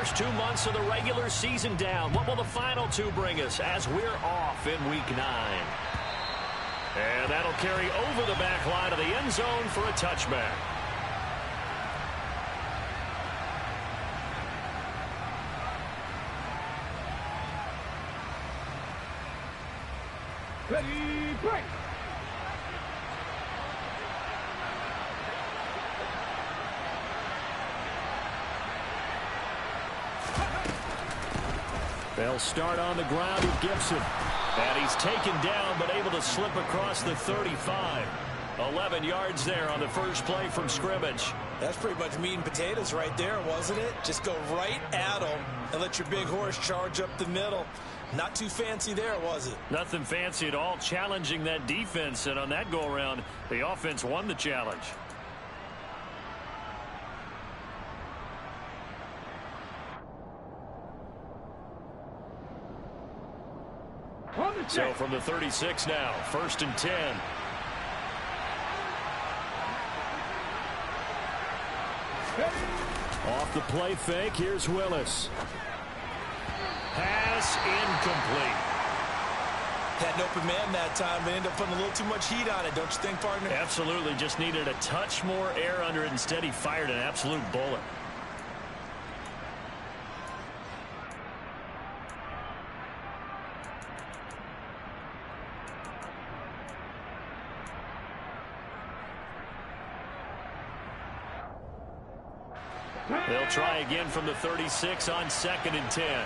first 2 months of the regular season down. What will the final two bring us as we're off in Week 9? And that'll carry over the back line of the end zone for a touchback. Ready, break! They'll start on the ground with Gibson. And he's taken down, but able to slip across the 35. 11 yards there on the first play from scrimmage. That's pretty much meat and potatoes right there, wasn't it? Just go right at them and let your big horse charge up the middle. Not too fancy there, was it? Nothing fancy at all, challenging that defense. And on that go-around, the offense won the challenge. So from the 36 now, 1st and 10. Off the play fake, here's Willis. Pass incomplete. Had an open man that time, but ended up putting a little too much heat on it, don't you think, partner? Absolutely, just needed a touch more air under it. Instead, he fired an absolute bullet. They'll try again from the 36 on 2nd and 10.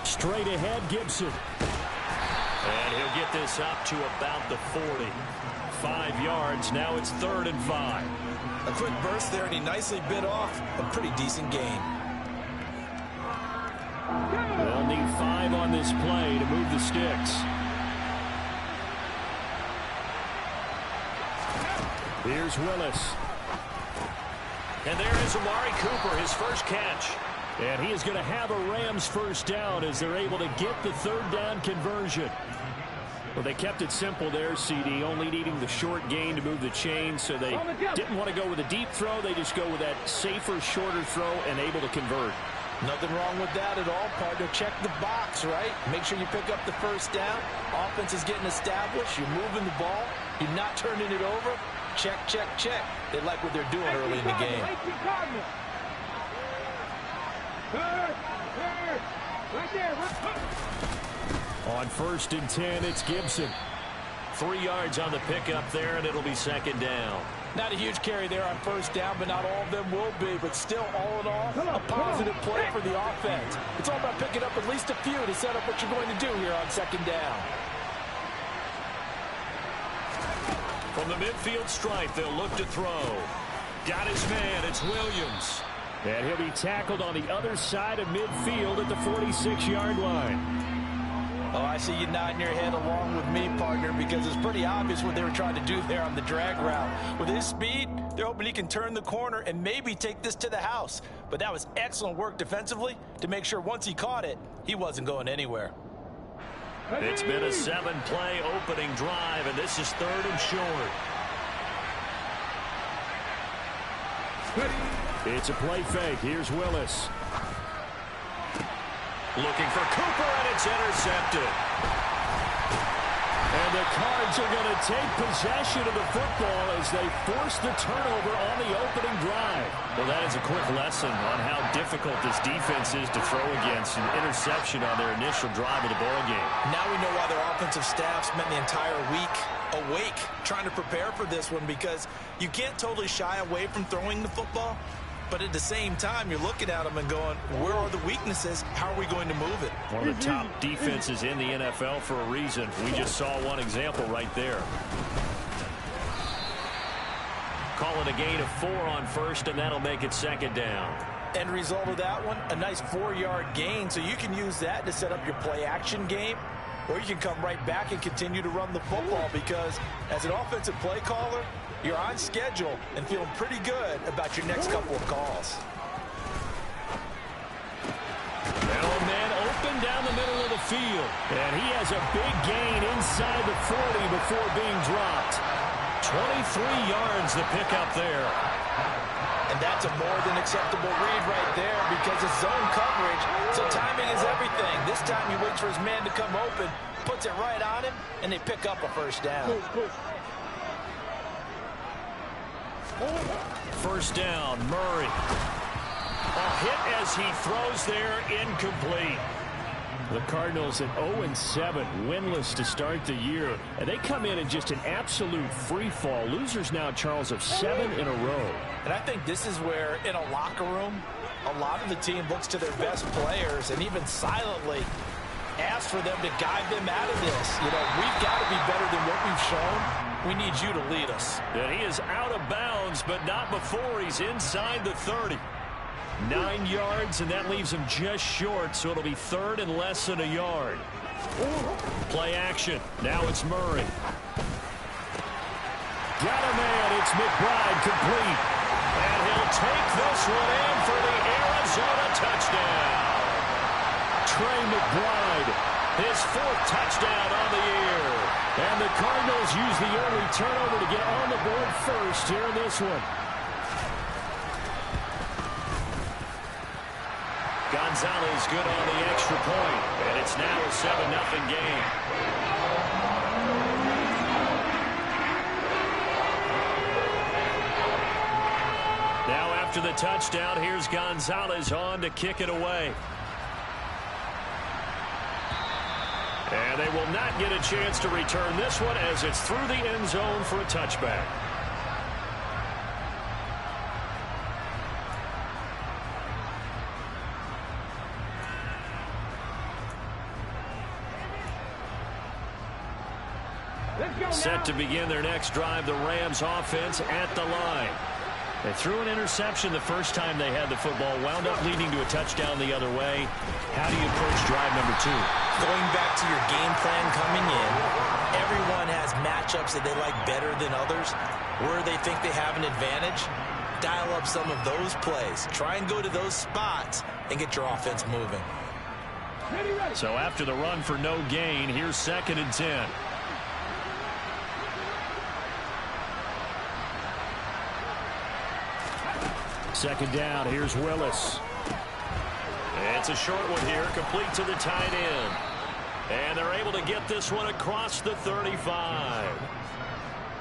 Straight ahead, Gibson. And he'll get this up to about the 40. 5 yards. Now it's 3rd and 5. A quick burst there, and he nicely bit off a pretty decent gain. They'll need 5 on this play to move the sticks. Here's Willis. And there is Amari Cooper, his first catch. And he is going to have a Rams first down as they're able to get the 3rd down conversion. Well, they kept it simple there, CD, only needing the short gain to move the chain, so they didn't want to go with a deep throw. They just go with that safer, shorter throw and able to convert. Nothing wrong with that at all, partner. Check the box, right? Make sure you pick up the first down. Offense is getting established. You're moving the ball. You're not turning it over. Check, check, check. They like what they're doing early in the game. Right there. On 1st and 10, it's Gibson. 3 yards on the pickup there, and it'll be 2nd down. Not a huge carry there on 1st down, but not all of them will be. But still, all in all, a positive play for the offense. It's all about picking up at least a few to set up what you're going to do here on 2nd down. From the midfield stripe, they'll look to throw. Got his man, it's Williams. And he'll be tackled on the other side of midfield at the 46-yard line. Oh, I see you nodding your head along with me, partner, because it's pretty obvious what they were trying to do there on the drag route. With his speed, they're hoping he can turn the corner and maybe take this to the house. But that was excellent work defensively to make sure once he caught it, he wasn't going anywhere. It's been a 7-play opening drive, and this is 3rd and short. It's a play fake. Here's Willis. Looking for Cooper, and it's intercepted. And the Cards are going to take possession of the football as they force the turnover on the opening drive. Well, that is a quick lesson on how difficult this defense is to throw against. An interception on their initial drive of the ball game. Now we know why their offensive staff spent the entire week awake trying to prepare for this one, because you can't totally shy away from throwing the football. But at the same time, you're looking at them and going, where are the weaknesses? How are we going to move it? One of the top defenses in the NFL for a reason. We just saw one example right there. Calling a gain of 4 on 1st, and that'll make it 2nd down. End result of that one, a nice 4-yard gain, so you can use that to set up your play-action game. or you can come right back and continue to run the football, because as an offensive play caller, you're on schedule and feeling pretty good about your next couple of calls. Now a man open down the middle of the field, and he has a big gain inside the 40 before being dropped. 23 yards the pickup there. And that's a more than acceptable read right there, because it's zone coverage, so timing is everything. This time he waits for his man to come open, puts it right on him, and they pick up a first down. First down, Murray. A hit as he throws there, incomplete. The Cardinals at 0-7, winless to start the year. And they come in just an absolute free fall. Losers now, Charles, of 7 in a row. And I think this is where, in a locker room, a lot of the team looks to their best players and even silently asks for them to guide them out of this. You know, we've got to be better than what we've shown. We need you to lead us. And he is out of bounds, but not before he's inside the 30. 9 yards, and that leaves him just short, so it'll be third and less than a yard. Play action. Now it's Murray. Got a man. It's McBride, complete. And he'll take this one in for the Arizona touchdown. Trey McBride, his 4th touchdown on the year. And the Cardinals use the early turnover to get on the board first here in this one. Gonzalez good on the extra point, and it's now a 7-0 game. Now after the touchdown, here's Gonzalez on to kick it away. And they will not get a chance to return this one as it's through the end zone for a touchback. Set to begin their next drive, the Rams offense at the line. They threw an interception the first time they had the football, wound up leading to a touchdown the other way. How do you approach drive number 2? Going back to your game plan coming in, everyone has matchups that they like better than others. Where they think they have an advantage, dial up some of those plays. Try and go to those spots and get your offense moving. So after the run for no gain, here's 2nd and 10. Second down, here's Willis. It's a short one here, complete to the tight end. And they're able to get this one across the 35.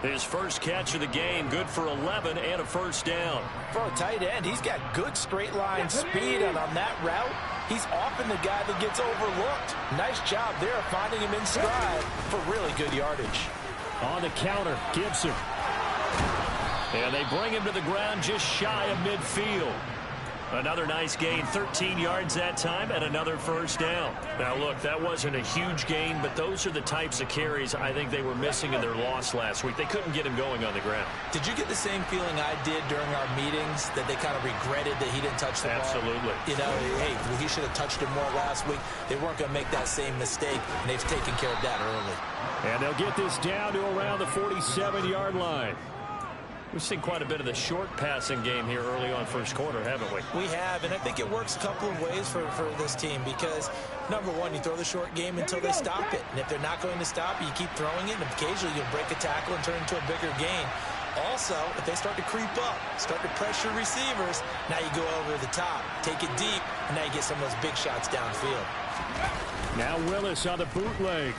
His first catch of the game, good for 11 and a first down. For a tight end, he's got good straight line speed, and on that route, he's often the guy that gets overlooked. Nice job there of finding him in stride for really good yardage. On the counter, Gibson. And they bring him to the ground just shy of midfield. Another nice gain, 13 yards that time, and another first down. Now, look, that wasn't a huge gain, but those are the types of carries I think they were missing in their loss last week. They couldn't get him going on the ground. Did you get the same feeling I did during our meetings, that they kind of regretted that he didn't touch the ball? Absolutely. You know, hey, he should have touched it more last week. They weren't going to make that same mistake, and they've taken care of that early. And they'll get this down to around the 47-yard line. We've seen quite a bit of the short passing game here early on first quarter, haven't we? We have, and I think it works a couple of ways for this team because, number one, you throw the short game until they stop it. And if they're not going to stop it, you keep throwing it, and occasionally you'll break a tackle and turn it into a bigger gain. Also, if they start to creep up, start to pressure receivers, now you go over the top, take it deep, and now you get some of those big shots downfield. Now Willis on the bootleg.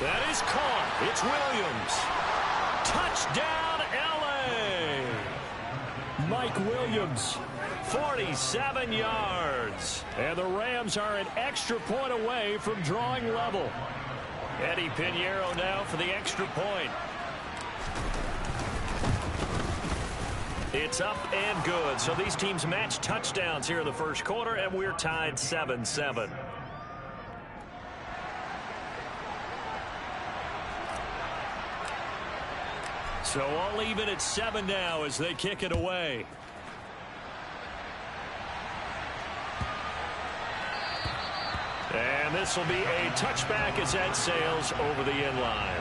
That is caught. It's Williams. Touchdown, L.A. Mike Williams, 47 yards. And the Rams are an extra point away from drawing level. Eddie Pinheiro now for the extra point. It's up and good. So these teams match touchdowns here in the first quarter, and we're tied 7-7. So all even at 7 now as they kick it away. this will be a touchback as that sails over the end line.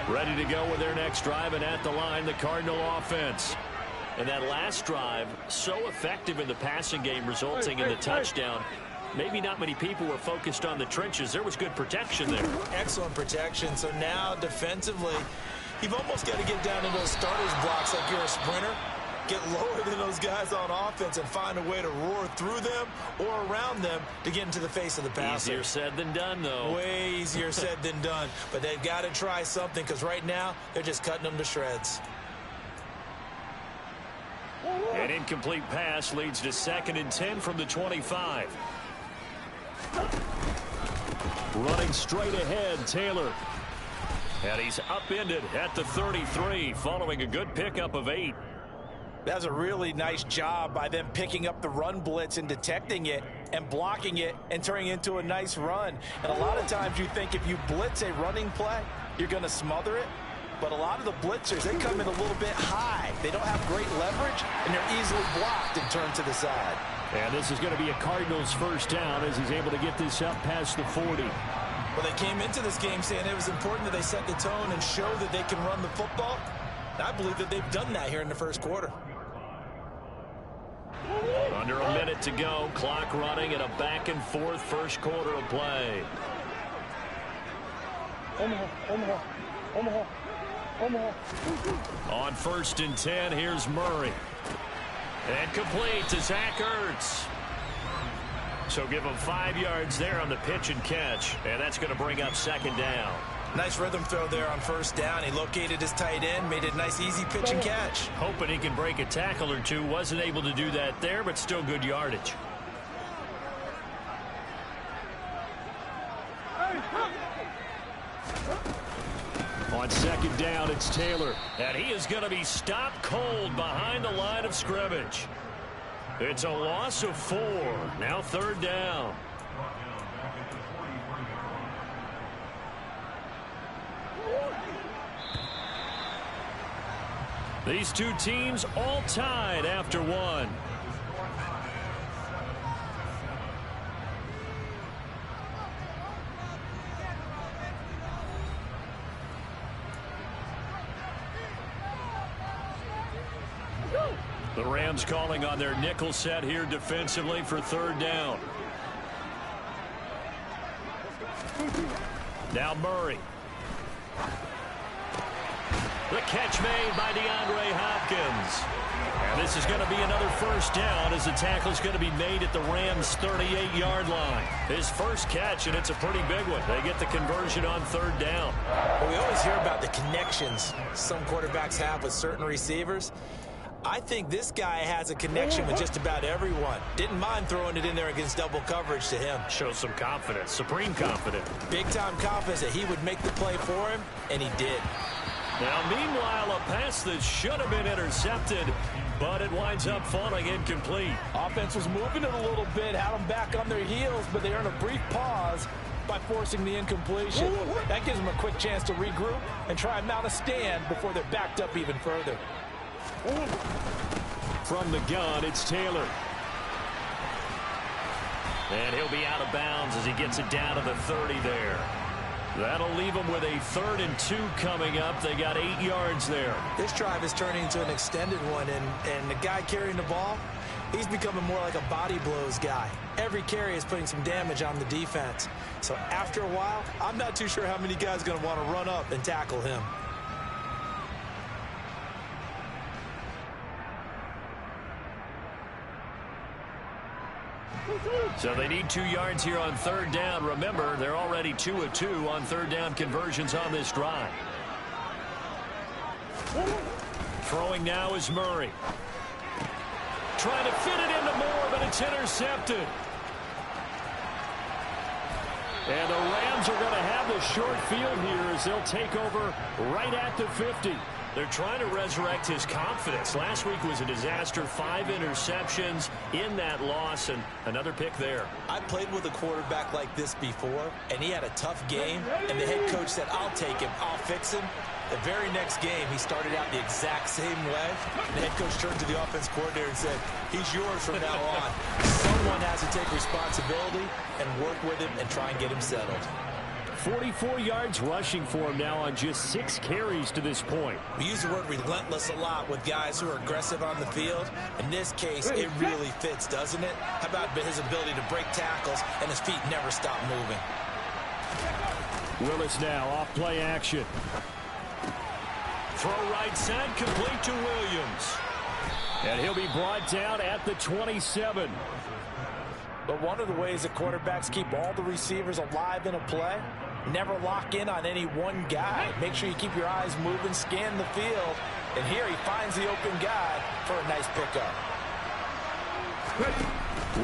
Ready to go with their next drive, and at the line, the Cardinal offense. And that last drive, so effective in the passing game, resulting in the touchdown. Maybe not many people were focused on the trenches. There was good protection there. Excellent protection. So now, defensively, you've almost got to get down to those starters blocks like you're a sprinter. Get lower than those guys on offense and find a way to roar through them or around them to get into the face of the passer. Easier said than done, though. Way easier said than done. But they've got to try something, because right now they're just cutting them to shreds. An incomplete pass leads to 2nd and 10 from the 25. Running straight ahead, Taylor. And he's upended at the 33 following a good pickup of 8. That's a really nice job by them picking up the run blitz and detecting it and blocking it and turning it into a nice run. And a lot of times you think if you blitz a running play, you're going to smother it. But a lot of the blitzers, they come in a little bit high. They don't have great leverage, and they're easily blocked and turned to the side. And this is going to be a Cardinals first down as he's able to get this up past the 40. Well, they came into this game saying it was important that they set the tone and show that they can run the football. And I believe that they've done that here in the first quarter. Under a minute to go, clock running, and a back-and-forth first quarter of play. On 1st and 10, here's Murray. And complete to Zach Ertz. So give him 5 yards there on the pitch and catch, and that's going to bring up 2nd down. Nice rhythm throw there on 1st down. He located his tight end, made it a nice easy pitch and catch. Hoping he can break a tackle or two. Wasn't able to do that there, but still good yardage. On 2nd down, it's Taylor. And he is going to be stopped cold behind the line of scrimmage. It's a loss of 4. Now 3rd down. These two teams all tied after 1. The Rams calling on their nickel set here defensively for 3rd down. Now Murray. The catch made by DeAndre Hopkins. And this is going to be another first down as the tackle is going to be made at the Rams' 38-yard line. His first catch, and it's a pretty big one. They get the conversion on 3rd down. Well, we always hear about the connections some quarterbacks have with certain receivers. I think this guy has a connection with just about everyone. Didn't mind throwing it in there against double coverage to him. Shows some confidence, supreme confidence. Big-time confidence that he would make the play for him, and he did. Now, meanwhile, a pass that should have been intercepted, but it winds up falling incomplete. Offense was moving it a little bit, had them back on their heels, but they earned a brief pause by forcing the incompletion. That gives them a quick chance to regroup and try and mount a stand before they're backed up even further. From the gun, it's Taylor. And he'll be out of bounds as he gets it down to the 30 there. That'll leave them with a 3rd and 2 coming up. They got 8 yards there. This drive is turning into an extended one, and the guy carrying the ball, he's becoming more like a body blows guy. Every carry is putting some damage on the defense. So after a while, I'm not too sure how many guys are going to want to run up and tackle him. So they need 2 yards here on 3rd down. Remember, they're already 2 of 2 on 3rd down conversions on this drive. Throwing now is Murray. Trying to fit it into Moore, but it's intercepted. And the Rams are going to have the short field here as they'll take over right at the 50. They're trying to resurrect his confidence. Last week was a disaster. 5 interceptions in that loss, and another pick there. I played with a quarterback like this before, and he had a tough game, and the head coach said, I'll take him, I'll fix him. The very next game, he started out the exact same way. The head coach turned to the offense coordinator and said, he's yours from now on. Someone has to take responsibility and work with him and try and get him settled. 44 yards rushing for him now on just 6 carries to this point. We use the word relentless a lot with guys who are aggressive on the field. In this case, it really fits, doesn't it? How about his ability to break tackles and his feet never stop moving? Willis now off play action. Throw right side, complete to Williams. And he'll be brought down at the 27. But one of the ways that quarterbacks keep all the receivers alive in a play, never lock in on any one guy. Make sure you keep your eyes moving, scan the field. And here he finds the open guy for a nice pickup.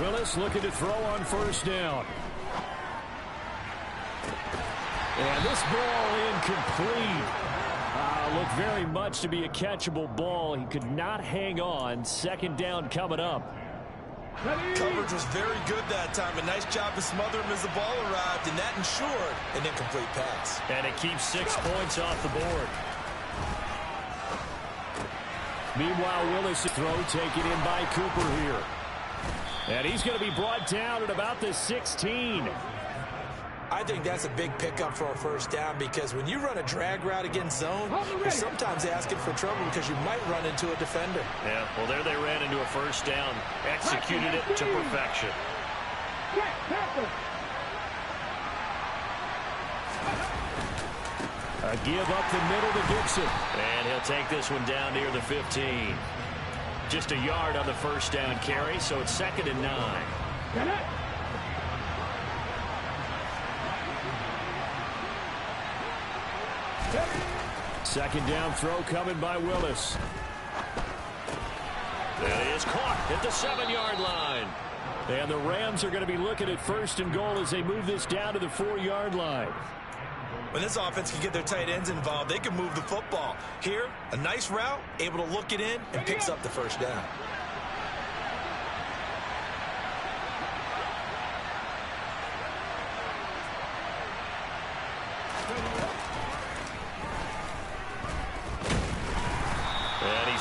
Willis looking to throw on first down. And this ball incomplete. Looked very much to be a catchable ball. He could not hang on. Second down coming up. Coverage was very good that time. A nice job to smother him as the ball arrived, and that ensured an incomplete pass. And it keeps 6 points off the board. Meanwhile, Willis' throw taken in by Cooper here. And he's going to be brought down at about the 16. I think that's a big pickup for a first down because when you run a drag route against zone, you're sometimes asking for trouble because you might run into a defender. Yeah, well, there they ran into a first down. Executed it to perfection. A give up the middle to Gibson. And he'll take this one down near the 15. Just a yard on the first down carry, so it's 2nd and 9. Second down throw coming by Willis. That is caught at the 7-yard line. And the Rams are going to be looking at 1st and goal as they move this down to the 4-yard line. When this offense can get their tight ends involved, they can move the football. Here, a nice route, able to look it in, and picks up the first down.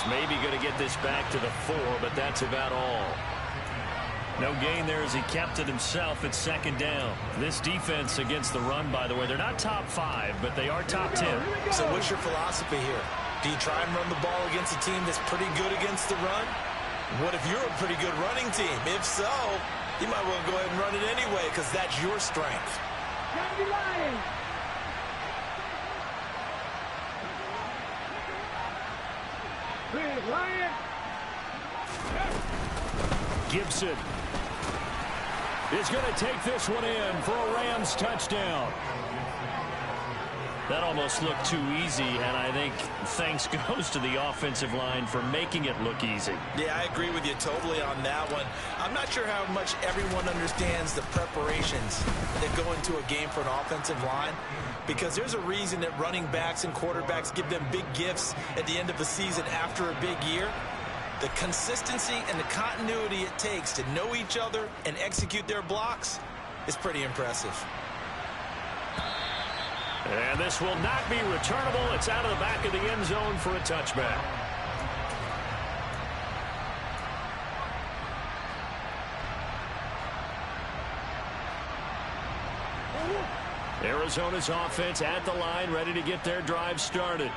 Maybe going to get this back to the 4, but that's about all. No gain there as he kept it himself at 2nd down. This defense against the run, by the way, they're not top 5, but they are top 10. So what's your philosophy here? Do you try and run the ball against a team that's pretty good against the run? What if you're a pretty good running team? If so, you might well go ahead and run it anyway because that's your strength. Gibson is going to take this one in for a Rams touchdown. That almost looked too easy, and I think thanks goes to the offensive line for making it look easy. Yeah, I agree with you totally on that one. I'm not sure how much everyone understands the preparations that go into a game for an offensive line, because there's a reason that running backs and quarterbacks give them big gifts at the end of the season after a big year. The consistency and the continuity it takes to know each other and execute their blocks is pretty impressive. And this will not be returnable. It's out of the back of the end zone for a touchback. Arizona's offense at the line, ready to get their drive started.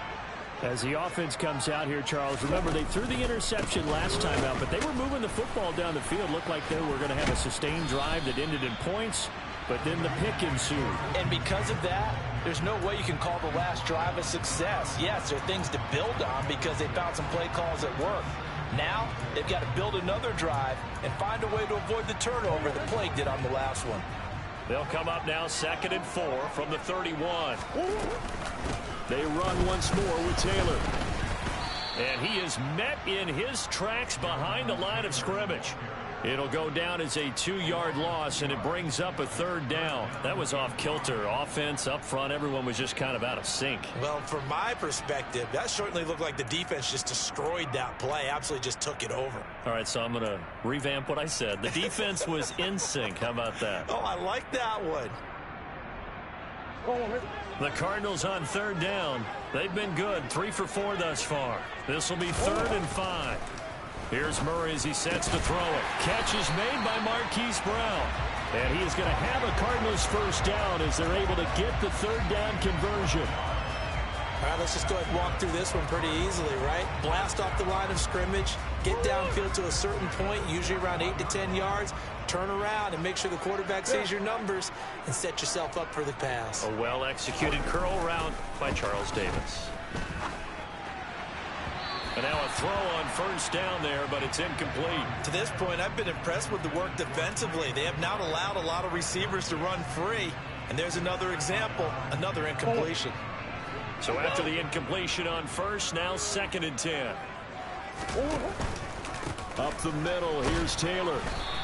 As the offense comes out here, Charles, remember they threw the interception last time out, but they were moving the football down the field. Looked like they were going to have a sustained drive that ended in points, but then the pick ensued. And because of that, there's no way you can call the last drive a success. Yes, there are things to build on because they found some play calls that work. Now, they've got to build another drive and find a way to avoid the turnover the play did on the last one. They'll come up now 2nd and 4 from the 31. They run once more with Taylor. And he is met in his tracks behind the line of scrimmage. It'll go down as a 2-yard loss, and it brings up a 3rd down. That was off kilter. Offense up front, everyone was just kind of out of sync. Well, from my perspective, that certainly looked like the defense just destroyed that play, absolutely just took it over. All right, so I'm going to revamp what I said. The defense was in sync. How about that? Oh, I like that one. The Cardinals on 3rd down. They've been good, 3 for 4 thus far. This will be 3rd and 5. Here's Murray as he sets to throw it. Catch is made by Marquise Brown. And he is going to have a Cardinals first down as they're able to get the 3rd down conversion. All right, let's just go ahead and walk through this one pretty easily, right? Blast off the line of scrimmage, get downfield to a certain point, usually around 8 to 10 yards, turn around and make sure the quarterback sees your numbers and set yourself up for the pass. A well-executed curl route by Charles Davis. And now a throw on first down there, but it's incomplete. To this point, I've been impressed with the work defensively. They have not allowed a lot of receivers to run free. And there's another example, another incompletion. So after the incompletion on first, now 2nd and 10. Up the middle, here's Taylor.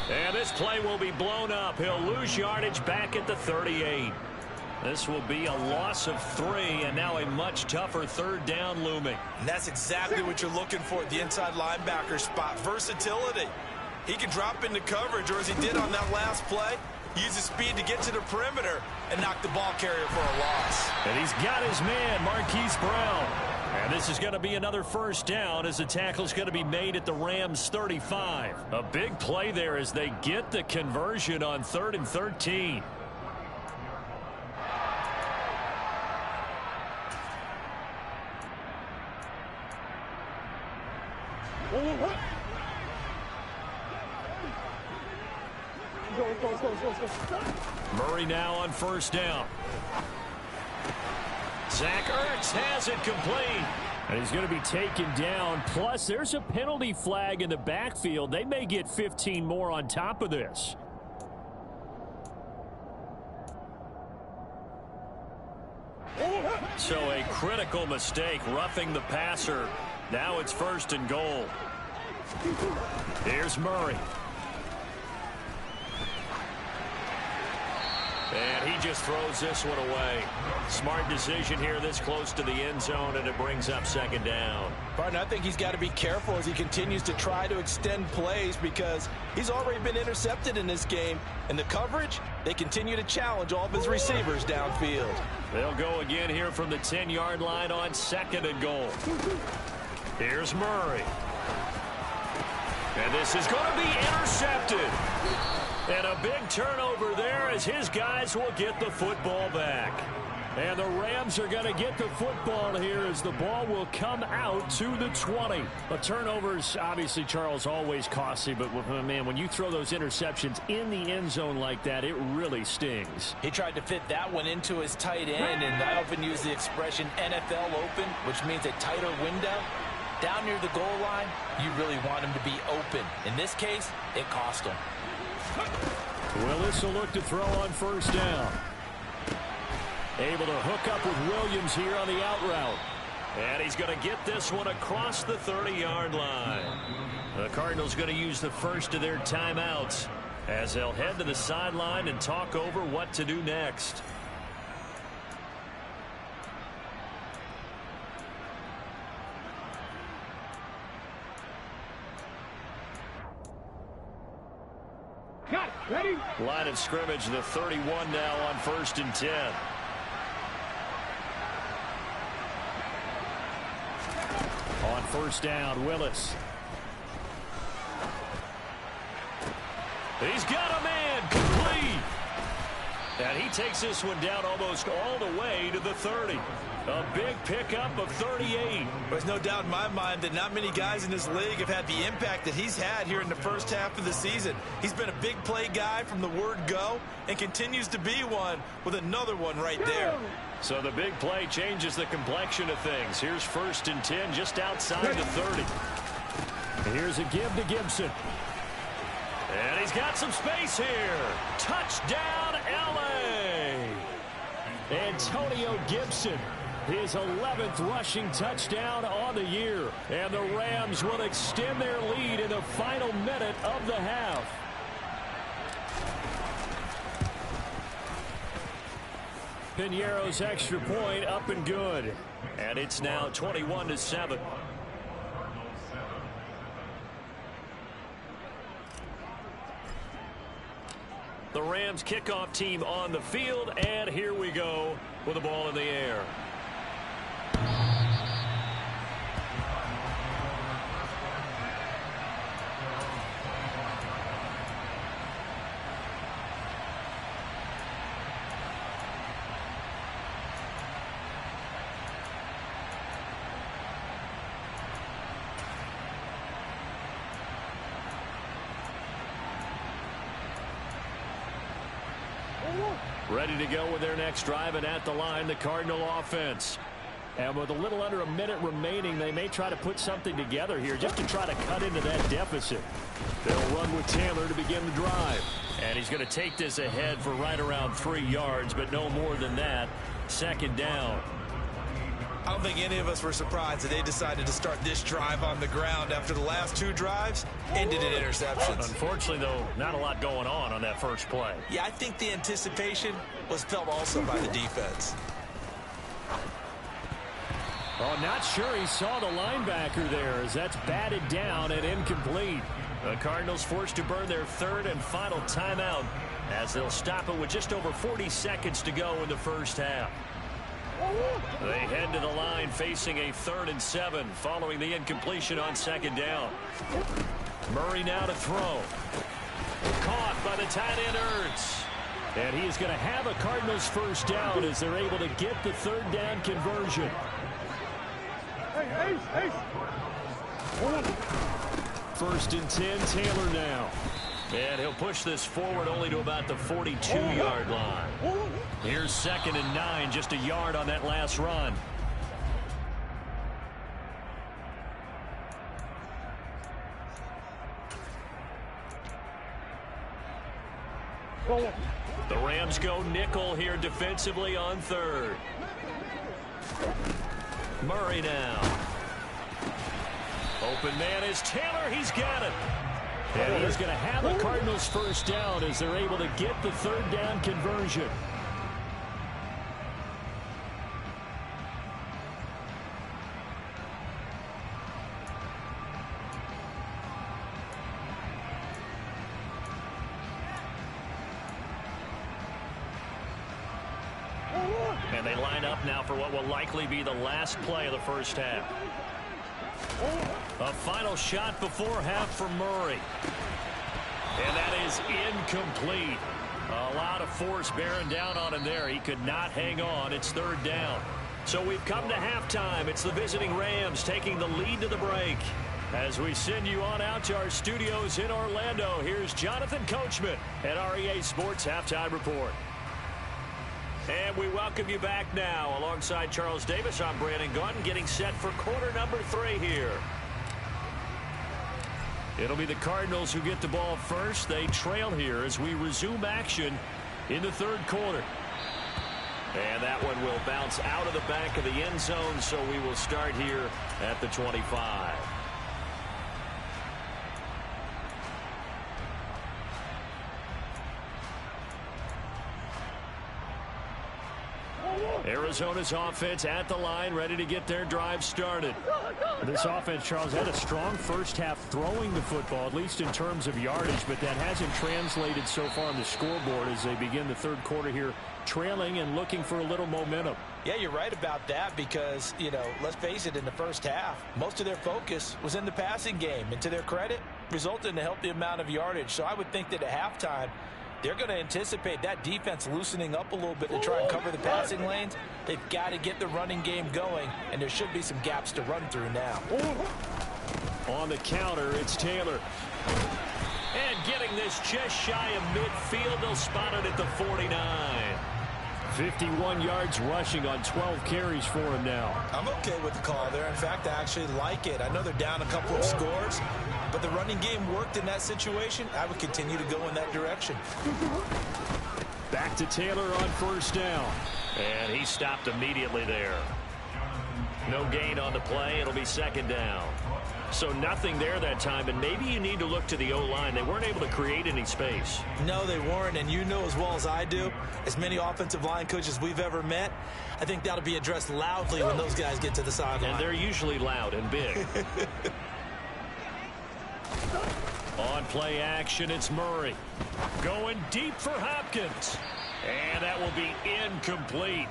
And this play will be blown up. He'll lose yardage back at the 38. This will be a loss of 3, and now a much tougher 3rd down looming. And that's exactly what you're looking for at the inside linebacker spot. Versatility. He can drop into coverage, or as he did on that last play, use his speed to get to the perimeter and knock the ball carrier for a loss. And he's got his man, Marquise Brown. And this is going to be another first down as the tackle's going to be made at the Rams' 35. A big play there as they get the conversion on 3rd and 13. Murray now on first down. Zach Ertz has it complete. And he's going to be taken down. Plus, there's a penalty flag in the backfield. They may get 15 more on top of this. So a critical mistake, roughing the passer. Now it's 1st and goal. Here's Murray. And he just throws this one away. Smart decision here this close to the end zone, and it brings up 2nd down. Partner, I think he's got to be careful as he continues to try to extend plays because he's already been intercepted in this game. And the coverage, they continue to challenge all of his receivers downfield. They'll go again here from the 10-yard line on 2nd and goal. Here's Murray. And this is going to be intercepted. And a big turnover there as his guys will get the football back. And the Rams are going to get the football here as the ball will come out to the 20. The turnovers, obviously, Charles, always costly. But, man, when you throw those interceptions in the end zone like that, it really stings. He tried to fit that one into his tight end, and I often use the expression NFL open, which means a tighter window. Down near the goal line, you really want him to be open. In this case, it cost him. Willis will look to throw on first down. Able to hook up with Williams here on the out route. And he's going to get this one across the 30-yard line. The Cardinals going to use the first of their timeouts as they'll head to the sideline and talk over what to do next. Got it. Ready? Line of scrimmage, the 31 now on 1st and 10. On first down, Willis. He's got a man, complete. And he takes this one down almost all the way to the 30. A big pickup of 38. There's no doubt in my mind that not many guys in this league have had the impact that he's had here in the first half of the season. He's been a big play guy from the word go and continues to be one with another one right there. So the big play changes the complexion of things. Here's 1st and 10 just outside the 30. Here's a give to Gibson. And he's got some space here. Touchdown, L.A. Antonio Gibson. His 11th rushing touchdown on the year. And the Rams will extend their lead in the final minute of the half. Piñeiro's extra point up and good. And it's now 21-7. The Rams kickoff team on the field, and here we go with the ball in the air. Ready to go with their next drive, and at the line, the Cardinal offense. And with a little under a minute remaining, they may try to put something together here just to try to cut into that deficit. They'll run with Taylor to begin the drive. And he's going to take this ahead for right around 3 yards, but no more than that. Second down. I don't think any of us were surprised that they decided to start this drive on the ground after the last 2 drives ended in interceptions. Unfortunately, though, not a lot going on that first play. Yeah, I think the anticipation was felt also by the defense. Oh, not sure he saw the linebacker there as that's batted down and incomplete. The Cardinals forced to burn their 3rd and final timeout as they'll stop it with just over 40 seconds to go in the first half. They head to the line facing a 3rd and 7 following the incompletion on second down. Murray now to throw. Caught by the tight end Ertz. And he is going to have a Cardinals first down as they're able to get the 3rd down conversion. First and 10, Taylor now. And he'll push this forward only to about the 42-yard line. Here's 2nd and 9, just a yard on that last run. The Rams go nickel here defensively on 3rd. Murray now. Open man is Taylor. He's got it. And he's going to have a Cardinals first down as they're able to get the 3rd down conversion. And they line up now for what will likely be the last play of the first half. A final shot before half for Murray. And that is incomplete. A lot of force bearing down on him there. He could not hang on. It's 3rd down. So we've come to halftime. It's the visiting Rams taking the lead to the break. As we send you on out to our studios in Orlando, here's Jonathan Coachman at REA Sports Halftime Report. And we welcome you back now. Alongside Charles Davis, I'm Brandon Gunn, getting set for quarter number 3 here. It'll be the Cardinals who get the ball first. They trail here as we resume action in the 3rd quarter. And that one will bounce out of the back of the end zone, so we will start here at the 25. Arizona's offense at the line, ready to get their drive started. This offense, Charles, had a strong first half throwing the football, at least in terms of yardage, but that hasn't translated so far on the scoreboard as they begin the 3rd quarter here, trailing and looking for a little momentum. Yeah, you're right about that because, you know, let's face it, in the first half, most of their focus was in the passing game. And to their credit, resulted in a healthy amount of yardage. So I would think that at halftime, they're going to anticipate that defense loosening up a little bit to try and cover the passing lanes. They've got to get the running game going, and there should be some gaps to run through now. On the counter, it's Taylor. And getting this just shy of midfield, they'll spot it at the 49. 51 yards rushing on 12 carries for him now. I'm okay with the call there. In fact, I actually like it. I know they're down a couple of scores, but the running game worked in that situation. I would continue to go in that direction. Back to Taylor on first down. And he stopped immediately there. No gain on the play. It'll be 2nd down. So nothing there that time, and maybe you need to look to the O-line. They weren't able to create any space. No, they weren't, and you know as well as I do, as many offensive line coaches we've ever met, I think that'll be addressed loudly when those guys get to the sideline. And they're usually loud and big. On play action, it's Murray. Going deep for Hopkins. And that will be incomplete.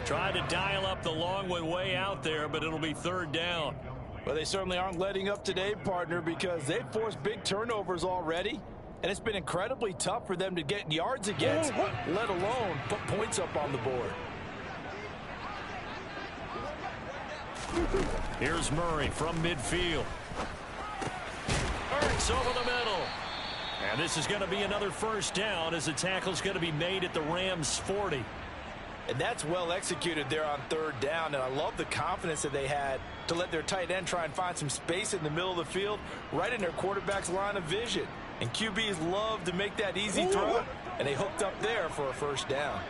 Tried to dial up the long one way out there, but it'll be 3rd down. Well, they certainly aren't letting up today, partner, because they've forced big turnovers already, and it's been incredibly tough for them to get yards against, let alone put points up on the board. Here's Murray from midfield. Ertz over the middle. And this is going to be another first down as the tackle is going to be made at the Rams' 40. And that's well executed there on third down. And I love the confidence that they had to let their tight end try and find some space in the middle of the field, right in their quarterback's line of vision. And QBs love to make that easy throw, and they hooked up there for a first down.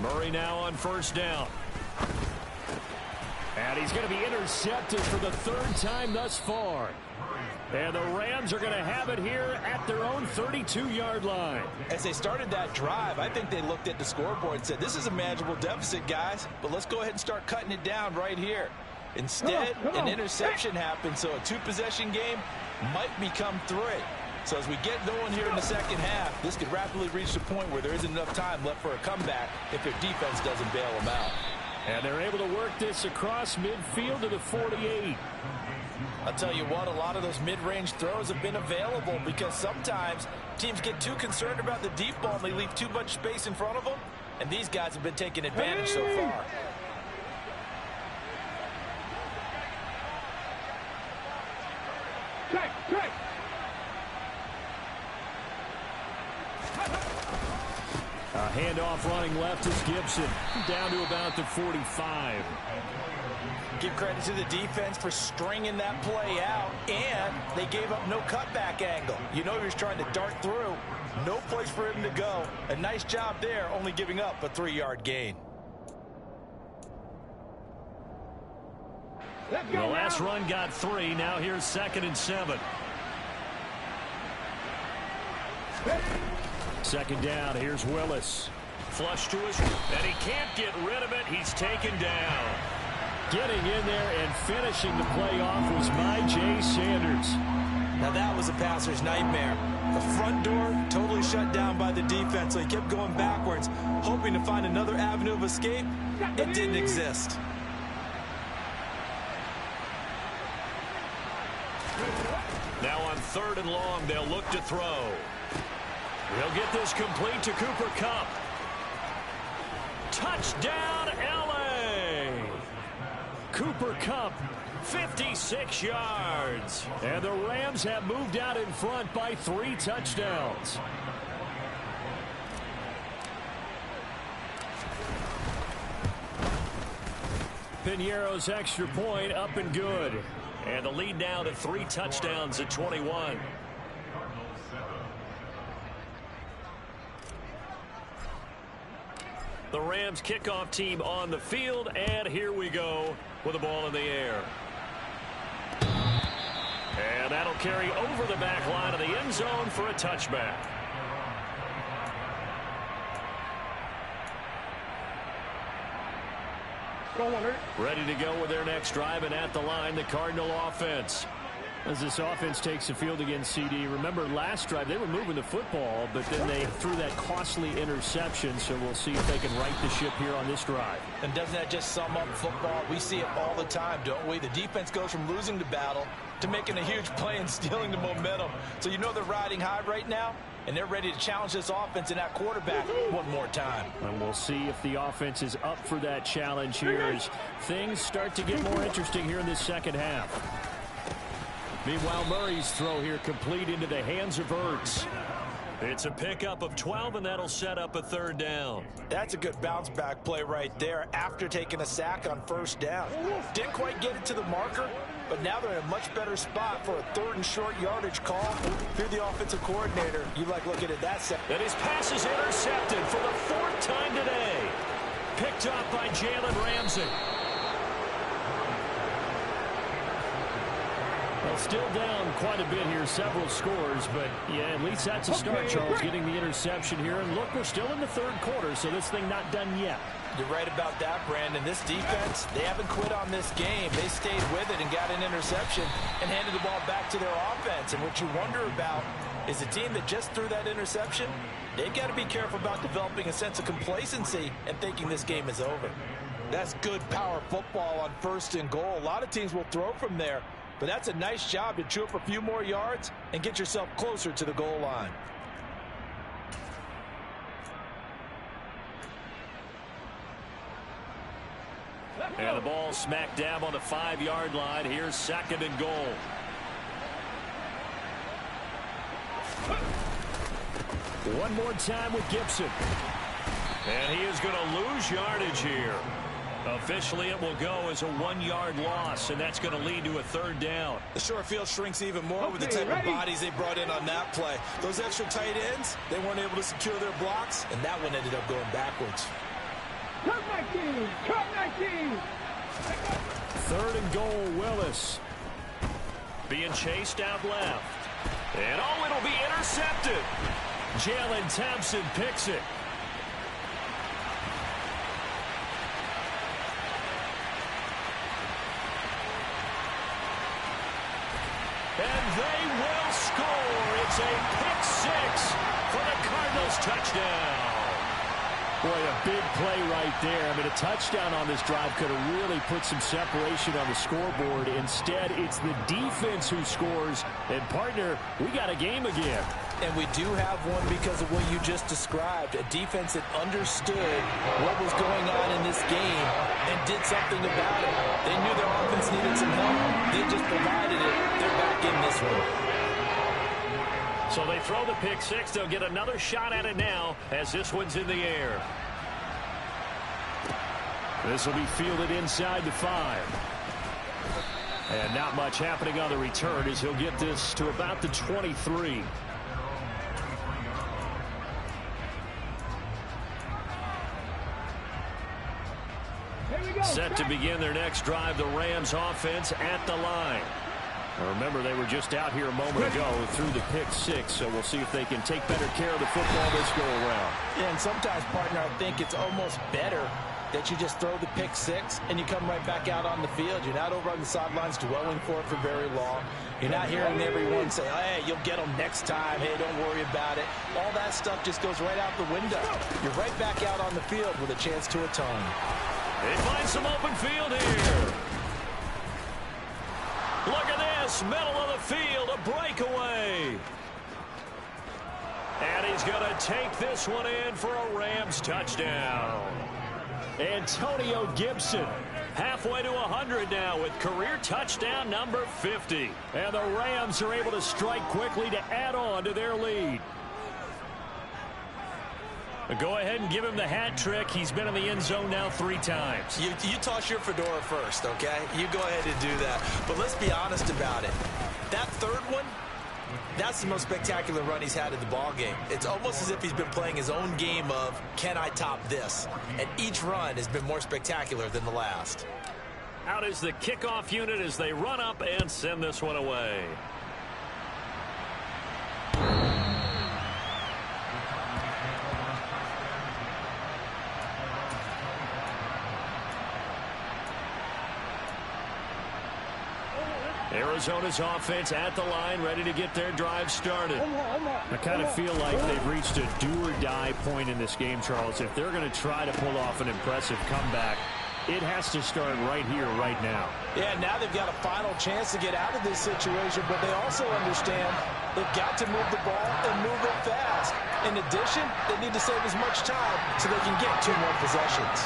Murray now on first down. And he's going to be intercepted for the third time thus far. And the Rams are going to have it here at their own 32-yard line. As they started that drive, I think they looked at the scoreboard and said, this is a manageable deficit, guys, but let's go ahead and start cutting it down right here. Instead, an interception happened, so a two-possession game might become three. So as we get going here in the second half, this could rapidly reach the point where there isn't enough time left for a comeback if their defense doesn't bail them out. And they're able to work this across midfield to the 48. I'll tell you what, a lot of those mid-range throws have been available because sometimes teams get too concerned about the deep ball and they leave too much space in front of them. And these guys have been taking advantage so far. Check. A handoff running left is Gibson. Down to about the 45. Give credit to the defense for stringing that play out, and they gave up no cutback angle. You know he was trying to dart through. No place for him to go. A nice job there, only giving up a 3-yard gain. The last run got 3. Now here's 2nd and 7. Second down. Here's Willis. Flush to his, and he can't get rid of it. He's taken down. Getting in there and finishing the play off was Jay Sanders. Now that was a passer's nightmare. The front door totally shut down by the defense, so he kept going backwards, hoping to find another avenue of escape. It didn't exist. Now on 3rd and long, they'll look to throw. He'll get this complete to Cooper Kupp. Touchdown, L.A. Cooper Kupp, 56 yards. And the Rams have moved out in front by 3 touchdowns. Piñeiro's extra point up and good. And the lead now to 3 touchdowns at 21. The Rams kickoff team on the field, and here we go with the ball in the air. And that'll carry over the back line of the end zone for a touchback. Ready to go with their next drive, and at the line, the Cardinal offense. As this offense takes the field against CD, remember last drive they were moving the football, but then they threw that costly interception, so we'll see if they can right the ship here on this drive. And doesn't that just sum up football? We see it all the time, don't we? The defense goes from losing the battle to making a huge play and stealing the momentum. So you know they're riding high right now, and they're ready to challenge this offense and that quarterback one more time. And we'll see if the offense is up for that challenge here as things start to get more interesting here in this second half. Meanwhile, Murray's throw here complete into the hands of Ertz. It's a pickup of 12, and that'll set up a 3rd down. That's a good bounce-back play right there after taking a sack on 1st down. Didn't quite get it to the marker, but now they're in a much better spot for a 3rd and short yardage call. If you're the offensive coordinator, you like looking at that set. And his pass is intercepted for the 4th time today. Picked up by Jalen Ramsey. Well, still down quite a bit here, several scores, but yeah, at least that's a start, Charles, getting the interception here. And look, we're still in the 3rd quarter, so this thing not done yet. You're right about that, Brandon. This defense, they haven't quit on this game. They stayed with it and got an interception and handed the ball back to their offense. And what you wonder about is the team that just threw that interception, they've got to be careful about developing a sense of complacency and thinking this game is over. That's good power football on 1st and goal. A lot of teams will throw from there. But that's a nice job to chew up a few more yards and get yourself closer to the goal line. And the ball smack dab on the 5-yard line. Here's 2nd and goal. One more time with Gibson. And he is going to lose yardage here. Officially, it will go as a 1-yard loss, and that's going to lead to a 3rd down. The short field shrinks even more with the type of bodies they brought in on that play. Those extra tight ends, they weren't able to secure their blocks, and that one ended up going backwards. Cut 19! Cut 19! 3rd and goal, Willis. Being chased out left. And oh, it'll be intercepted. Jalen Thompson picks it. And they will score. It's a pick 6 for the Cardinals touchdown. Boy, a big play right there. I mean, a touchdown on this drive could have really put some separation on the scoreboard. Instead, it's the defense who scores. And, partner, we got a game again. And we do have one because of what you just described. A defense that understood what was going on in this game and did something about it. They knew their offense needed some help. They just provided it. They're back in this one. So they throw the pick 6. They'll get another shot at it now as this one's in the air. This will be fielded inside the 5. And not much happening on the return as he'll get this to about the 23. Set to begin their next drive, the Rams offense at the line. Now remember, they were just out here a moment ago through the pick 6, so we'll see if they can take better care of the football this go around. Yeah, and sometimes, partner, I think it's almost better that you just throw the pick 6 and you come right back out on the field. You're not over on the sidelines dwelling for it for very long. You're not hearing everyone say, hey, you'll get them next time. Hey, don't worry about it. All that stuff just goes right out the window. You're right back out on the field with a chance to atone. They find some open field here. Look at this, middle of the field, a breakaway. And he's going to take this one in for a Rams touchdown. Antonio Gibson, halfway to 100 now with career touchdown number 50. And the Rams are able to strike quickly to add on to their lead. Go ahead and give him the hat trick. He's been in the end zone now 3 times. You toss your fedora first, okay? You go ahead and do that. But let's be honest about it. That 3rd one, that's the most spectacular run he's had in the ball game. It's almost as if he's been playing his own game of, can I top this? And each run has been more spectacular than the last. Out is the kickoff unit as they run up and send this one away. Arizona's offense at the line, ready to get their drive started. I kind of feel like they've reached a do-or-die point in this game, Charles. If they're going to try to pull off an impressive comeback, it has to start right here, right now. Yeah, now they've got a final chance to get out of this situation, but they also understand they've got to move the ball and move it fast. In addition, they need to save as much time so they can get 2 more possessions.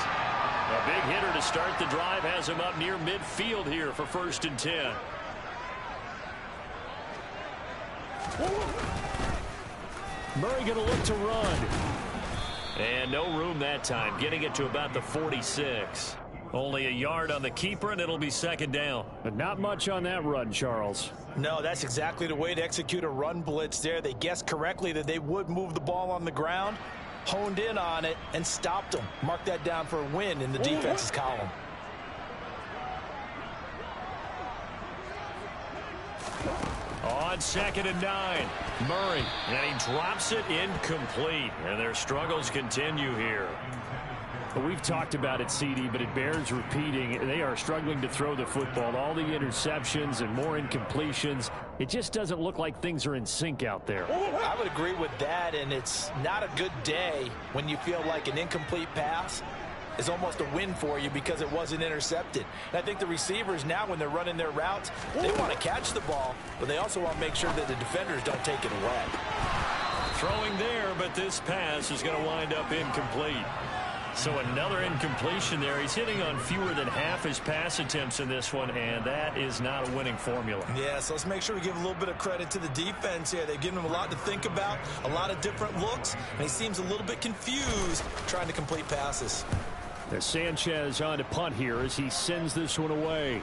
A big hitter to start the drive has him up near midfield here for 1st and 10. Murray going to look to run. And no room that time, getting it to about the 46. Only a yard on the keeper, and it'll be 2nd down. But not much on that run, Charles. No, that's exactly the way to execute a run blitz there. They guessed correctly that they would move the ball on the ground, honed in on it, and stopped them. Mark that down for a win in the defense's column. On 2nd and 9, Murray, and he drops it incomplete. And their struggles continue here. We've talked about it, CD, but it bears repeating. They are struggling to throw the football. All the interceptions and more incompletions. It just doesn't look like things are in sync out there. I would agree with that, and it's not a good day when you feel like an incomplete pass is almost a win for you because it wasn't intercepted. And I think the receivers now, when they're running their routes, they want to catch the ball, but they also want to make sure that the defenders don't take it away. Throwing there, but this pass is going to wind up incomplete. So another incompletion there. He's hitting on fewer than half his pass attempts in this one, and that is not a winning formula. Yeah, so let's make sure we give a little bit of credit to the defense here. They've given him a lot to think about, a lot of different looks, and he seems a little bit confused trying to complete passes. As Sanchez on to punt here as he sends this one away.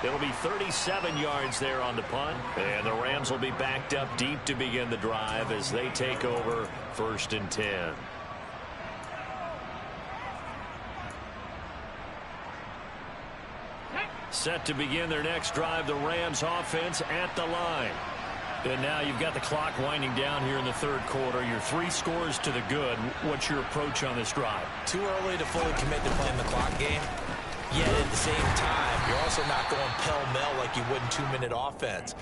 It'll be 37 yards there on the punt, and the Rams will be backed up deep to begin the drive as they take over 1st and 10. Set to begin their next drive, the Rams offense at the line. And now you've got the clock winding down here in the 3rd quarter. You're 3 scores to the good. What's your approach on this drive? Too early to fully commit to playing the clock game. Yet at the same time, you're also not going pell-mell like you would in 2-minute offense.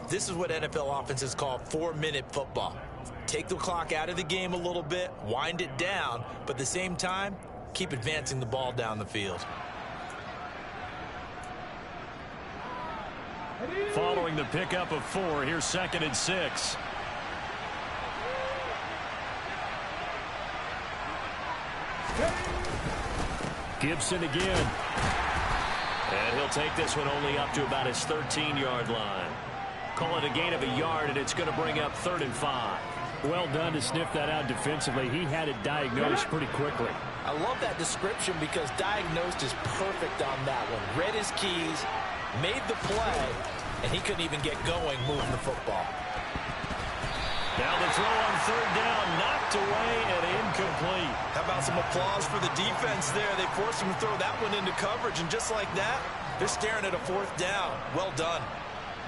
This is what NFL offenses call 4-minute football. Take the clock out of the game a little bit, wind it down, but at the same time, keep advancing the ball down the field. Following the pickup of 4, here's 2nd and 6. Gibson again. And he'll take this one only up to about his 13-yard line. Call it a gain of a yard, and it's going to bring up 3rd and 5. Well done to sniff that out defensively. He had it diagnosed pretty quickly. I love that description because diagnosed is perfect on that one. Read his keys, made the play, and he couldn't even get going moving the football. Now the throw on 3rd down, knocked away and incomplete. How about some applause for the defense there? They forced him to throw that one into coverage, and just like that, they're staring at a 4th down. Well done.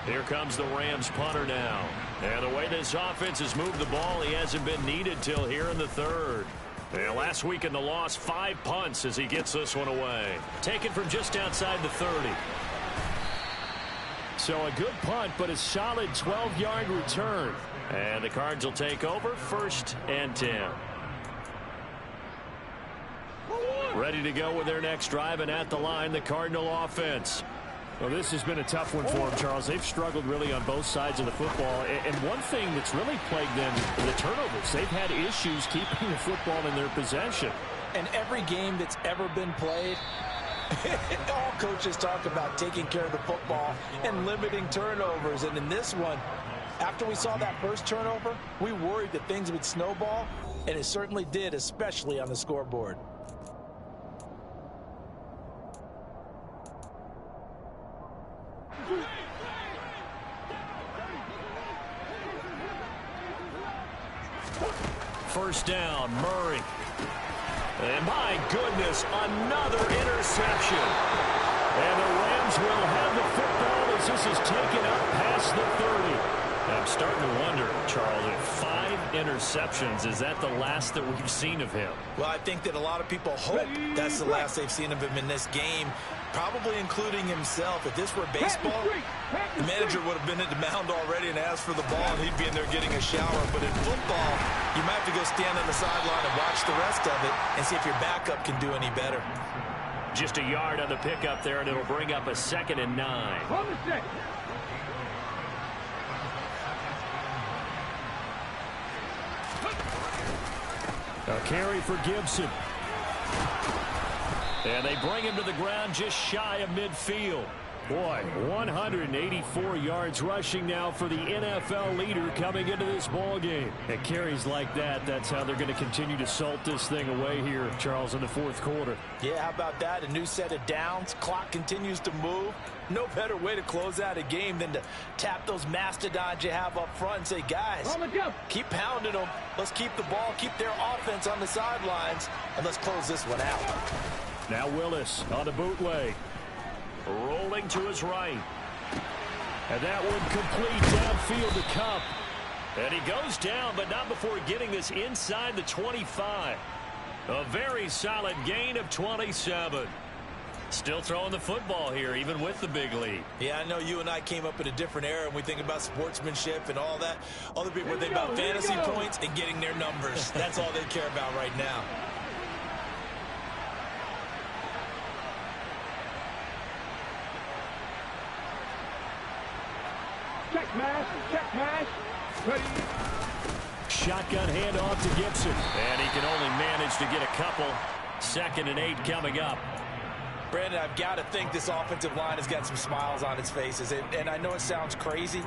Here comes the Rams punter now. And the way this offense has moved the ball, he hasn't been needed till here in the 3rd. And last week in the loss, 5 punts as he gets this one away. Taken from just outside the 30. So a good punt, but a solid 12-yard return. And the Cards will take over 1st and 10. Ready to go with their next drive, and at the line, the Cardinal offense. Well, this has been a tough one for them, Charles. They've struggled really on both sides of the football. And one thing that's really plagued them, the turnovers. They've had issues keeping the football in their possession. And every game that's ever been played, all coaches talk about taking care of the football and limiting turnovers. And in this one, after we saw that first turnover, we worried that things would snowball, and it certainly did, especially on the scoreboard. First down, Murray. And my goodness, another interception. And the Rams will have the football as this is taken up past the 30. I'm starting to wonder, Charles, if 5 interceptions, is that the last that we've seen of him? Well, I think that a lot of people hope that's the last they've seen of him in this game, probably including himself. If this were baseball, the manager would have been at the mound already and asked for the ball, and he'd be in there getting a shower. But in football, you might have to go stand on the sideline and watch the rest of it and see if your backup can do any better. Just a yard on the pickup there, and it'll bring up a 2nd and 9. A carry for Gibson. And they bring him to the ground just shy of midfield. Boy, 184 yards rushing now for the NFL leader coming into this ball game. And carries like that, that's how they're going to continue to salt this thing away here, Charles, in the 4th quarter. Yeah, how about that? A new set of downs. Clock continues to move. No better way to close out a game than to tap those mastodons you have up front and say, guys, keep pounding them. Let's keep the ball, keep their offense on the sidelines, and let's close this one out. Now Willis on a bootleg. Rolling to his right. And that one complete downfield to Cup. And he goes down, but not before getting this inside the 25. A very solid gain of 27. Still throwing the football here, even with the big lead. Yeah, I know you and I came up in a different era, and we think about sportsmanship and all that. Other people think about fantasy points and getting their numbers. That's all they care about right now. Check mash, ready. shotgun handoff to Gibson. And he can only manage to get a couple. 2nd and 8 coming up. Brandon, I've got to think this offensive line has got some smiles on its faces. And I know it sounds crazy,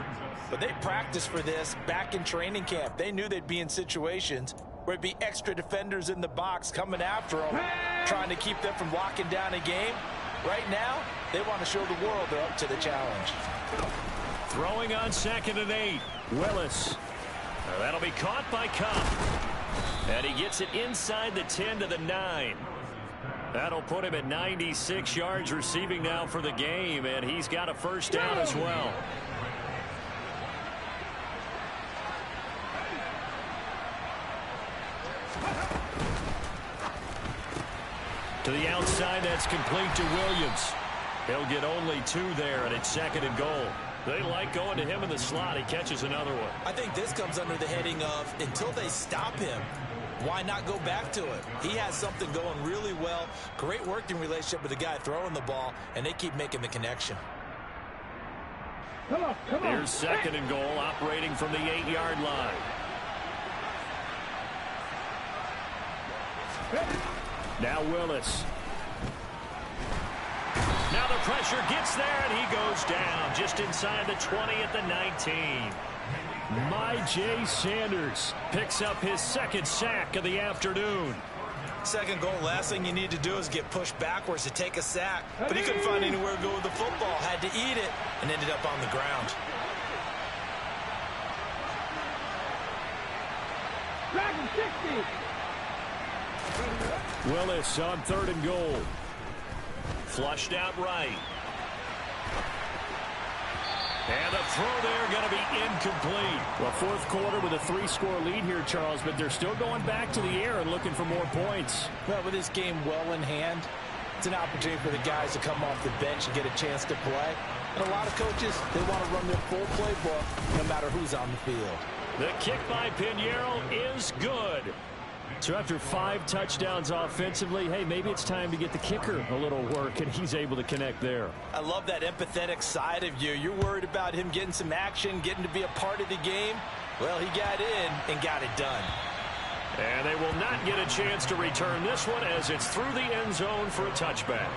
but they practiced for this back in training camp. They knew they'd be in situations where it'd be extra defenders in the box coming after them, trying to keep them from locking down a game. Right now, they want to show the world they're up to the challenge. Throwing on 2nd and 8. Willis. That'll be caught by Cup. And he gets it inside the 10 to the 9. That'll put him at 96 yards receiving now for the game, and he's got a first down as well. To the outside, that's complete to Williams. He'll get only 2 there, and it's 2nd and goal. They like going to him in the slot. He catches another one. I think this comes under the heading of until they stop him, why not go back to it? He has something going really well. Great working relationship with the guy throwing the ball, and they keep making the connection. Come on. Here's 2nd and goal, operating from the 8-yard line. Now Willis. Now the pressure gets there, and he goes down just inside the 20 at the 19. Myjai Sanders picks up his 2nd sack of the afternoon. 2nd goal, last thing you need to do is get pushed backwards to take a sack. But he couldn't find anywhere to go with the football, had to eat it, and ended up on the ground. Dragon 60. Willis on 3rd and goal. Flushed out right. And the throw there going to be incomplete. Well, 4th quarter with a 3-score lead here, Charles, but they're still going back to the air and looking for more points. Well, with this game well in hand, it's an opportunity for the guys to come off the bench and get a chance to play. And a lot of coaches, they want to run their full playbook no matter who's on the field. The kick by Pinheiro is good. So after 5 touchdowns offensively, hey, maybe it's time to get the kicker a little work, and he's able to connect there. I love that empathetic side of you. You're worried about him getting some action, getting to be a part of the game. Well, he got in and got it done. And they will not get a chance to return this one as it's through the end zone for a touchback.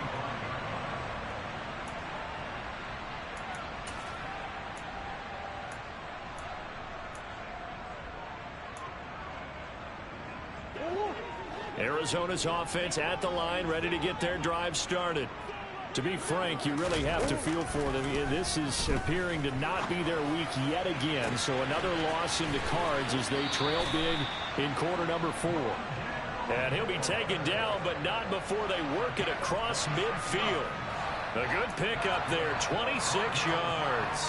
Arizona's offense at the line, ready to get their drive started. To be frank, you really have to feel for them. This is appearing to not be their week yet again. So another loss in the cards as they trail big in quarter number 4. And he'll be taken down, but not before they work it across midfield. A good pickup there, 26 yards.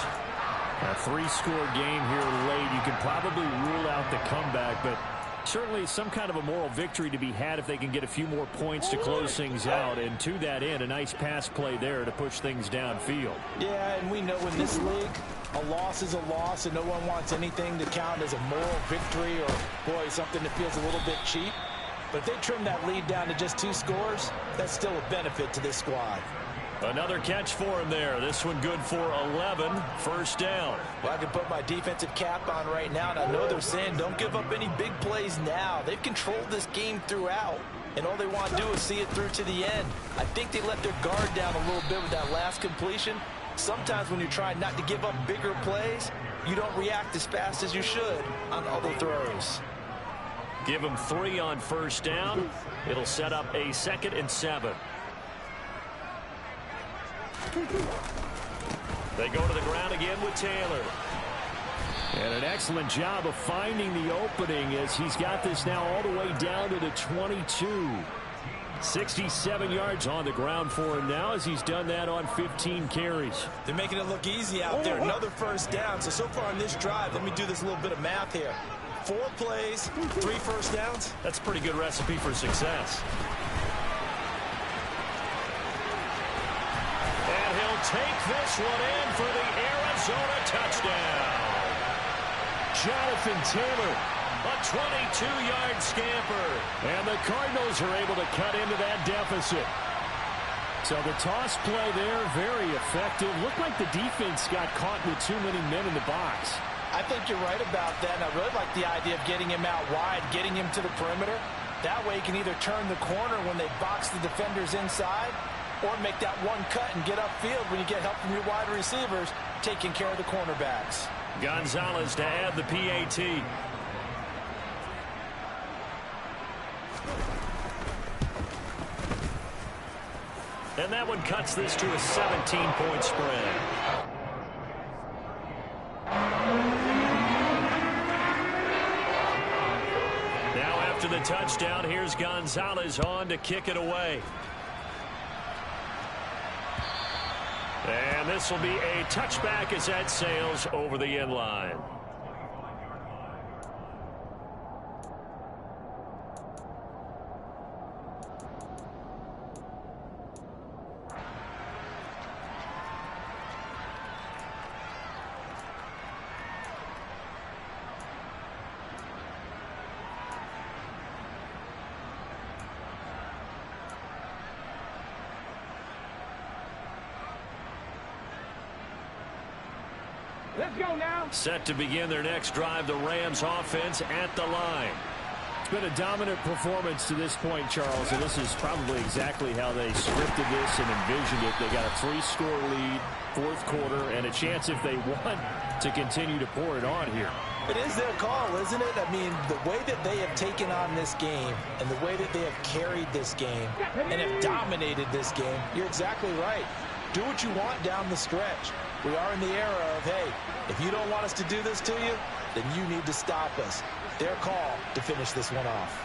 A 3-score game here late. You can probably rule out the comeback, but certainly some kind of a moral victory to be had if they can get a few more points to close things out. And to that end, a nice pass play there to push things downfield. Yeah, and we know in this league, a loss is a loss, and no one wants anything to count as a moral victory or, boy, something that feels a little bit cheap. But if they trim that lead down to just 2 scores, that's still a benefit to this squad. Another catch for him there. This one good for 11. First down. Well, I can put my defensive cap on right now, and I know they're saying don't give up any big plays now. They've controlled this game throughout, and all they want to do is see it through to the end. I think they let their guard down a little bit with that last completion. Sometimes when you're trying not to give up bigger plays, you don't react as fast as you should on other throws. Give them 3 on first down. It'll set up a 2nd and 7. They go to the ground again with Taylor. And an excellent job of finding the opening as he's got this now all the way down to the 22. 67 yards on the ground for him now as he's done that on 15 carries. They're making it look easy out there. Another first down. So far on this drive, let me do this little bit of math here. 4 plays, 3 first downs. That's a pretty good recipe for success. Take this one in for the Arizona touchdown. Jonathan Taylor, a 22-yard scamper. And the Cardinals are able to cut into that deficit. So the toss play there, very effective. Looked like the defense got caught with too many men in the box. I think you're right about that, and I really like the idea of getting him out wide, getting him to the perimeter. That way he can either turn the corner when they box the defenders inside or make that one cut and get upfield when you get help from your wide receivers taking care of the cornerbacks. Gonzalez to add the PAT. And that one cuts this to a 17-point spread. Now after the touchdown, here's Gonzalez on to kick it away. And this will be a touchback as that sails over the end line. Let's go now. Set to begin their next drive, the Rams offense at the line. It's been a dominant performance to this point, Charles, and this is probably exactly how they scripted this and envisioned it. They got a 3-score lead, fourth quarter, and a chance if they want to continue to pour it on here. It is their call, isn't it? I mean, the way that they have taken on this game and the way that they have carried this game and have dominated this game, you're exactly right. Do what you want down the stretch. We are in the era of, hey, if you don't want us to do this to you, then you need to stop us. Their call to finish this one off.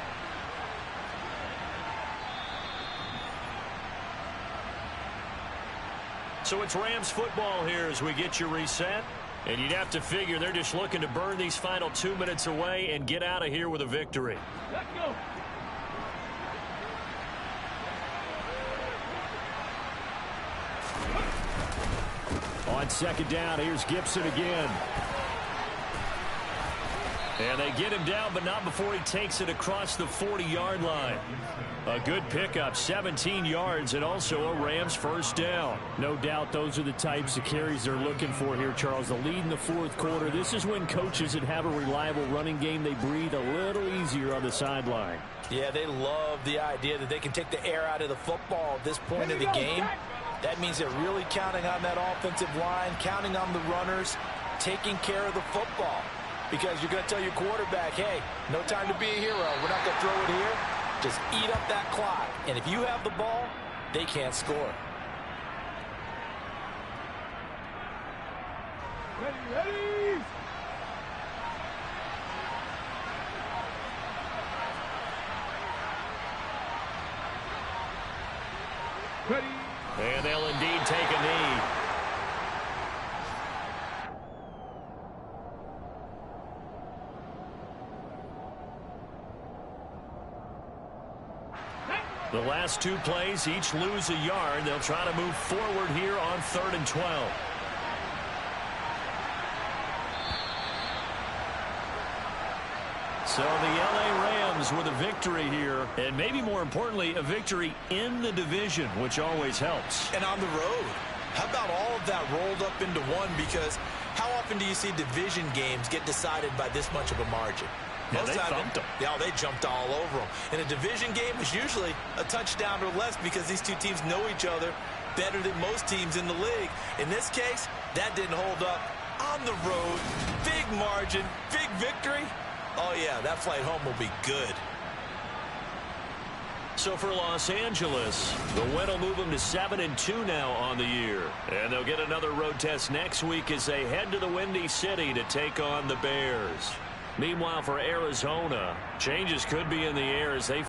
So it's Rams football here as we get you reset. And you'd have to figure they're just looking to burn these final 2 minutes away and get out of here with a victory. Let's go. On second down, here's Gibson again. And they get him down, but not before he takes it across the 40-yard line. A good pickup, 17 yards, and also a Rams first down. No doubt those are the types of carries they're looking for here, Charles. The lead in the fourth quarter. This is when coaches that have a reliable running game, they breathe a little easier on the sideline. Yeah, they love the idea that they can take the air out of the football at this point of the game. That means they're really counting on that offensive line, counting on the runners, taking care of the football. Because you're going to tell your quarterback, hey, no time to be a hero. We're not going to throw it here. Just eat up that clock. And if you have the ball, they can't score. Ready. Ready. And they'll indeed take a knee. The last two plays each lose a yard. They'll try to move forward here on 3rd and 12. So the LA Rams with a victory here, and maybe more importantly, a victory in the division, which always helps. And on the road. How about all of that rolled up into one? Because how often do you see division games get decided by this much of a margin? Yeah, they thumped them. Yeah, they jumped all over them. In a division game, it's usually a touchdown or less because these two teams know each other better than most teams in the league. In this case, that didn't hold up. On the road, big margin, big victory. Oh, yeah, that flight home will be good. So for Los Angeles, the win will move them to 7-2 now on the year. And they'll get another road test next week as they head to the Windy City to take on the Bears. Meanwhile, for Arizona, changes could be in the air as they